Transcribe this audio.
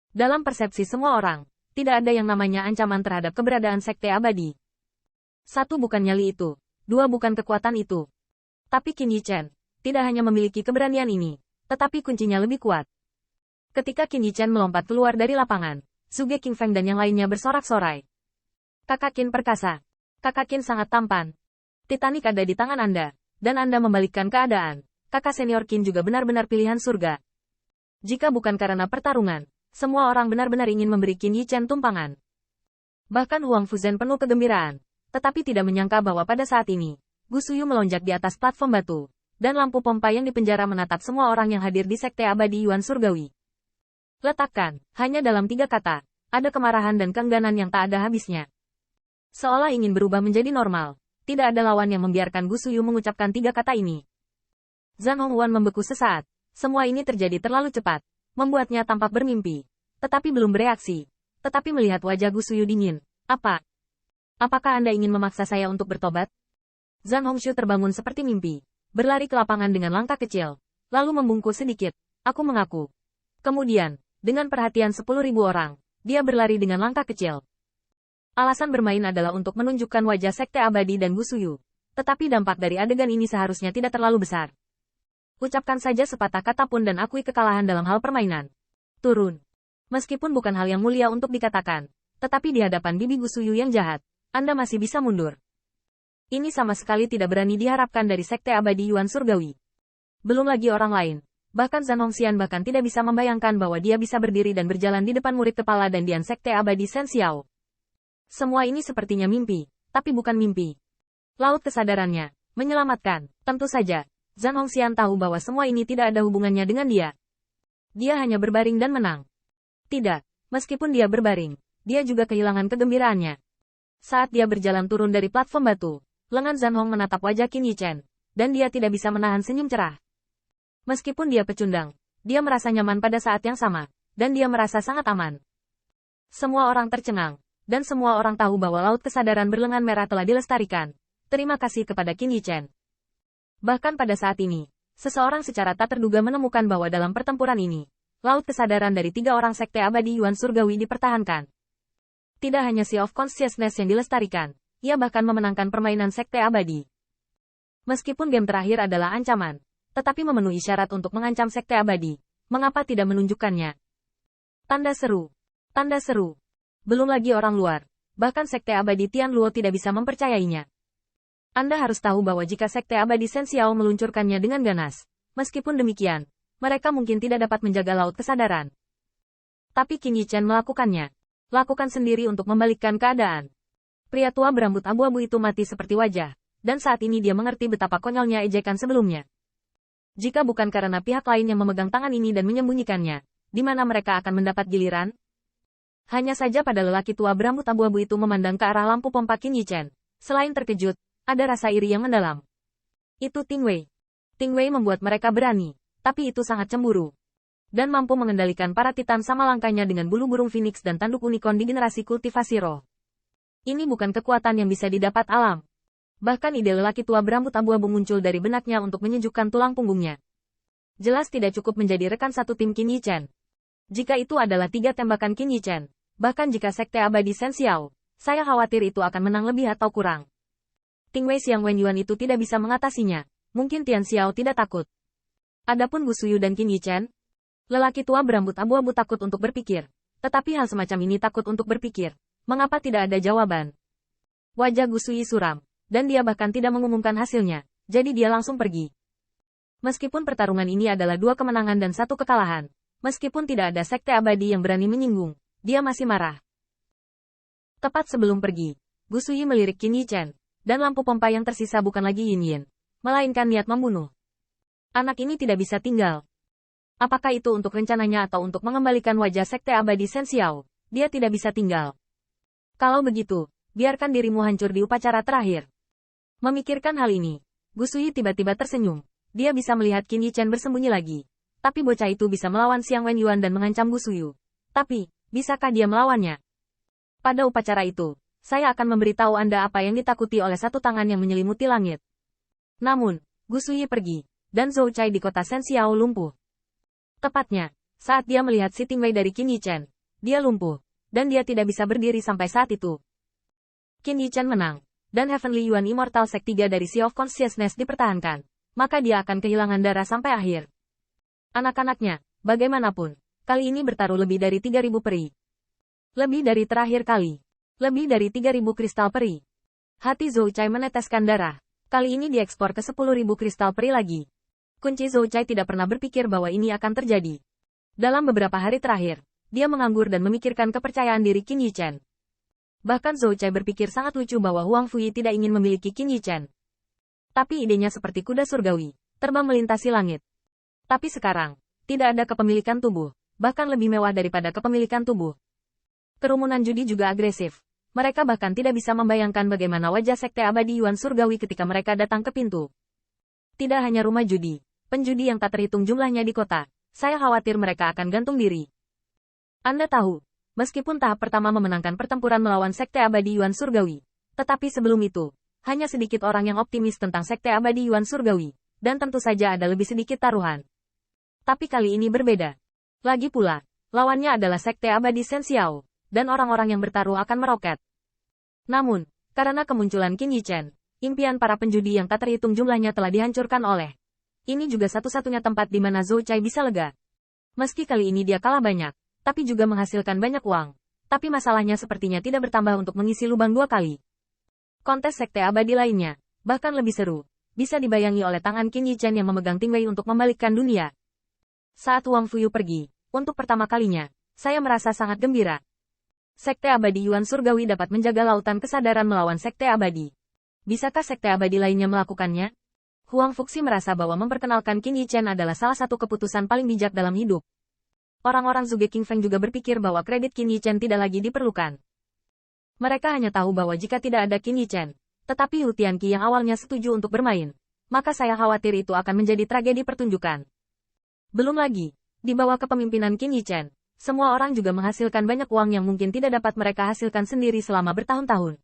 Dalam persepsi semua orang, tidak ada yang namanya ancaman terhadap keberadaan Sekte Abadi. Satu bukan nyali itu, dua bukan kekuatan itu. Tapi Qin Yichen tidak hanya memiliki keberanian ini, tetapi kuncinya lebih kuat. Ketika Qin Yichen melompat keluar dari lapangan, Zhuge Qingfeng dan yang lainnya bersorak-sorai. Kakak Qin perkasa. Kakak Qin sangat tampan. Titanic ada di tangan Anda, dan Anda membalikkan keadaan. Kakak senior Qin juga benar-benar pilihan surga. Jika bukan karena pertarungan, semua orang benar-benar ingin memberi Qin Yichen tumpangan. Bahkan Huang Fuzhen penuh kegembiraan, tetapi tidak menyangka bahwa pada saat ini, Gu Suyu melonjak di atas platform batu, dan lampu pompa yang di penjara menatap semua orang yang hadir di Sekte Abadi Yuan Surgawi. Letakkan, hanya dalam 3 kata, ada kemarahan dan keengganan yang tak ada habisnya. Seolah ingin berubah menjadi normal, tidak ada lawan yang membiarkan Gu Suyu mengucapkan 3 kata ini. Zhang Hongwan membeku sesaat, semua ini terjadi terlalu cepat, membuatnya tampak bermimpi, tetapi belum bereaksi. Tetapi melihat wajah Gu Suyu dingin, apakah Anda ingin memaksa saya untuk bertobat? Zhang Hongshu terbangun seperti mimpi, berlari ke lapangan dengan langkah kecil, lalu membungkuk sedikit, aku mengaku. Kemudian, dengan perhatian 10.000 orang, dia berlari dengan langkah kecil. Alasan bermain adalah untuk menunjukkan wajah Sekte Abadi dan Gu Suyu, tetapi dampak dari adegan ini seharusnya tidak terlalu besar. Ucapkan saja sepatah kata pun dan akui kekalahan dalam hal permainan. Turun. Meskipun bukan hal yang mulia untuk dikatakan, tetapi di hadapan bibi Gu Suyu yang jahat, Anda masih bisa mundur. Ini sama sekali tidak berani diharapkan dari Sekte Abadi Yuan Surgawi. Belum lagi orang lain. Bahkan Zhan Hongxian bahkan tidak bisa membayangkan bahwa dia bisa berdiri dan berjalan di depan murid kepala dandian Sekte Abadi Shen Xiao. Semua ini sepertinya mimpi, tapi bukan mimpi. Laut kesadarannya, menyelamatkan, tentu saja. Zhan Hongxian tahu bahwa semua ini tidak ada hubungannya dengan dia. Dia hanya berbaring dan menang. Tidak, meskipun dia berbaring, dia juga kehilangan kegembiraannya. Saat dia berjalan turun dari platform batu, lengan Zhan Hong menatap wajah Qin Yichen, dan dia tidak bisa menahan senyum cerah. Meskipun dia pecundang, dia merasa nyaman pada saat yang sama, dan dia merasa sangat aman. Semua orang tercengang, dan semua orang tahu bahwa laut kesadaran berlengan merah telah dilestarikan. Terima kasih kepada Qin Yichen. Bahkan pada saat ini, seseorang secara tak terduga menemukan bahwa dalam pertempuran ini, laut kesadaran dari 3 orang Sekte Abadi Yuan Surgawi dipertahankan. Tidak hanya Sea of Consciousness yang dilestarikan, ia bahkan memenangkan permainan Sekte Abadi. Meskipun game terakhir adalah ancaman, tetapi memenuhi syarat untuk mengancam Sekte Abadi, mengapa tidak menunjukkannya? Tanda seru. Tanda seru. Belum lagi orang luar, bahkan Sekte Abadi Tian Luo tidak bisa mempercayainya. Anda harus tahu bahwa jika Sekte Abadi Shen Xiao meluncurkannya dengan ganas, meskipun demikian, mereka mungkin tidak dapat menjaga laut kesadaran. Tapi Qin Yichen melakukannya. Lakukan sendiri untuk membalikkan keadaan. Pria tua berambut abu-abu itu mati seperti wajah, dan saat ini dia mengerti betapa konyolnya ejekan sebelumnya. Jika bukan karena pihak lain yang memegang tangan ini dan menyembunyikannya, di mana mereka akan mendapat giliran? Hanya saja pada lelaki tua berambut abu-abu itu memandang ke arah lampu pompa Qin Yichen. Selain terkejut, ada rasa iri yang mendalam. Itu Ting Wei. Ting Wei membuat mereka berani, tapi itu sangat cemburu. Dan mampu mengendalikan para titan sama langkahnya dengan bulu burung phoenix dan tanduk unicorn di generasi kultivasi roh. Ini bukan kekuatan yang bisa didapat alam. Bahkan ide lelaki tua berambut abu-abu muncul dari benaknya untuk menyejukkan tulang punggungnya. Jelas tidak cukup menjadi rekan satu tim Qin Yichen. Jika itu adalah 3 tembakan Qin Yichen, bahkan jika Sekte Abadi Shen Xiao, saya khawatir itu akan menang lebih atau kurang. Ting Wei Xiang Wen Yuan itu tidak bisa mengatasinya, mungkin Tian Xiao tidak takut. Adapun Gu Suyu dan Qin Yichen, lelaki tua berambut abu-abu takut untuk berpikir, tetapi hal semacam ini takut untuk berpikir, mengapa tidak ada jawaban? Wajah Gu Suyu suram, dan dia bahkan tidak mengumumkan hasilnya, jadi dia langsung pergi. Meskipun pertarungan ini adalah 2 kemenangan dan 1 kekalahan, meskipun tidak ada Sekte Abadi yang berani menyinggung, dia masih marah. Tepat sebelum pergi, Gu Suyu melirik Qin Yichen, dan lampu pompa yang tersisa bukan lagi Yin Yin, melainkan niat membunuh. Anak ini tidak bisa tinggal. Apakah itu untuk rencananya atau untuk mengembalikan wajah Sekte Abadi Shen Xiao? Dia tidak bisa tinggal. Kalau begitu, biarkan dirimu hancur di upacara terakhir. Memikirkan hal ini, Gu Suyu tiba-tiba tersenyum. Dia bisa melihat Qin Yichen bersembunyi lagi. Tapi bocah itu bisa melawan Xiang Wen Yuan dan mengancam Gu Suyu. Tapi, bisakah dia melawannya? Pada upacara itu, saya akan memberitahu Anda apa yang ditakuti oleh satu tangan yang menyelimuti langit. Namun, Gu Suyu pergi, dan Zhou Cai di kota Shen Xiao lumpuh. Tepatnya, saat dia melihat si Ting Wei dari Qin Yichen, dia lumpuh, dan dia tidak bisa berdiri sampai saat itu. Qin Yichen menang, dan Heavenly Yuan Immortal Sect 3 dari Sea of Consciousness dipertahankan, maka dia akan kehilangan darah sampai akhir. Anak-anaknya, bagaimanapun, kali ini bertaruh lebih dari 3.000 peri. Lebih dari terakhir kali. Lebih dari 3.000 kristal peri. Hati Zhou Chai meneteskan darah. Kali ini diekspor ke 10.000 kristal peri lagi. Kunci Zhou Chai tidak pernah berpikir bahwa ini akan terjadi. Dalam beberapa hari terakhir, dia menganggur dan memikirkan kepercayaan diri Qin Yichen. Bahkan Zhou Chai berpikir sangat lucu bahwa Huang Fuyi tidak ingin memiliki Qin Yichen. Tapi idenya seperti kuda surgawi, terbang melintasi langit. Tapi sekarang, tidak ada kepemilikan tubuh, bahkan lebih mewah daripada kepemilikan tubuh. Kerumunan judi juga agresif. Mereka bahkan tidak bisa membayangkan bagaimana wajah Sekte Abadi Yuan Surgawi ketika mereka datang ke pintu. Tidak hanya rumah judi, penjudi yang tak terhitung jumlahnya di kota. Saya khawatir mereka akan gantung diri. Anda tahu, meskipun tahap pertama memenangkan pertempuran melawan Sekte Abadi Yuan Surgawi, tetapi sebelum itu, hanya sedikit orang yang optimis tentang Sekte Abadi Yuan Surgawi, dan tentu saja ada lebih sedikit taruhan. Tapi kali ini berbeda. Lagi pula, lawannya adalah Sekte Abadi Shen Xiao, dan orang-orang yang bertaruh akan meroket. Namun, karena kemunculan Qin Yichen, impian para penjudi yang tak terhitung jumlahnya telah dihancurkan oleh. Ini juga satu-satunya tempat di mana Zhou Chai bisa lega. Meski kali ini dia kalah banyak, tapi juga menghasilkan banyak uang. Tapi masalahnya sepertinya tidak bertambah untuk mengisi lubang 2 kali. Kontes Sekte Abadi lainnya, bahkan lebih seru, bisa dibayangi oleh tangan Qin Yichen yang memegang Tingwei untuk membalikkan dunia. Saat Wang Fuyu pergi, untuk pertama kalinya, saya merasa sangat gembira. Sekte Abadi Yuan Surgawi dapat menjaga lautan kesadaran melawan Sekte Abadi. Bisakah Sekte Abadi lainnya melakukannya? Huang Fuxi merasa bahwa memperkenalkan Qin Yichen adalah salah satu keputusan paling bijak dalam hidup. Orang-orang Zhuge King Feng juga berpikir bahwa kredit Qin Yichen tidak lagi diperlukan. Mereka hanya tahu bahwa jika tidak ada Qin Yichen, tetapi Hu Tianqi yang awalnya setuju untuk bermain, maka saya khawatir itu akan menjadi tragedi pertunjukan. Belum lagi, di bawah kepemimpinan Qin Yichen, semua orang juga menghasilkan banyak uang yang mungkin tidak dapat mereka hasilkan sendiri selama bertahun-tahun.